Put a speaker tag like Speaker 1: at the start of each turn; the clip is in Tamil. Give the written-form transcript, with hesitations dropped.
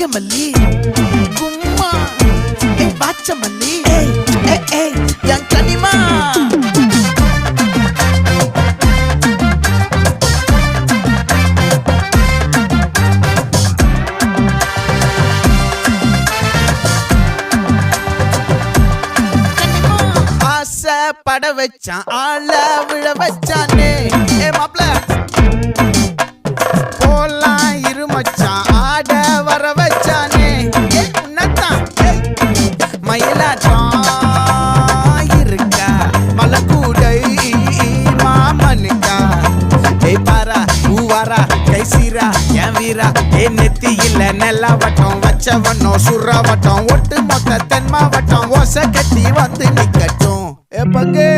Speaker 1: நாகமல்லி கும்மா பாச்சமல்லி என் கனிமா பட வச்சான் ஆள விழ வச்சானே மாப்ள போலாம் இருமச்சான் ஆட வர வச்சானே உன்னத்தான் மயிலாட்டம் இருக்கா மலக்கூடை மாமனுக்கா பாரா பூவாரா கைசீரா என் வீரா நெத்தி இல்ல நெல்லா வட்டம் வச்சவனும் சுறா வட்டம் ஒட்டு மொத்த தென் மாவட்டம் ஓசை கட்டி வந்து நிக்கட்டும் பங்கே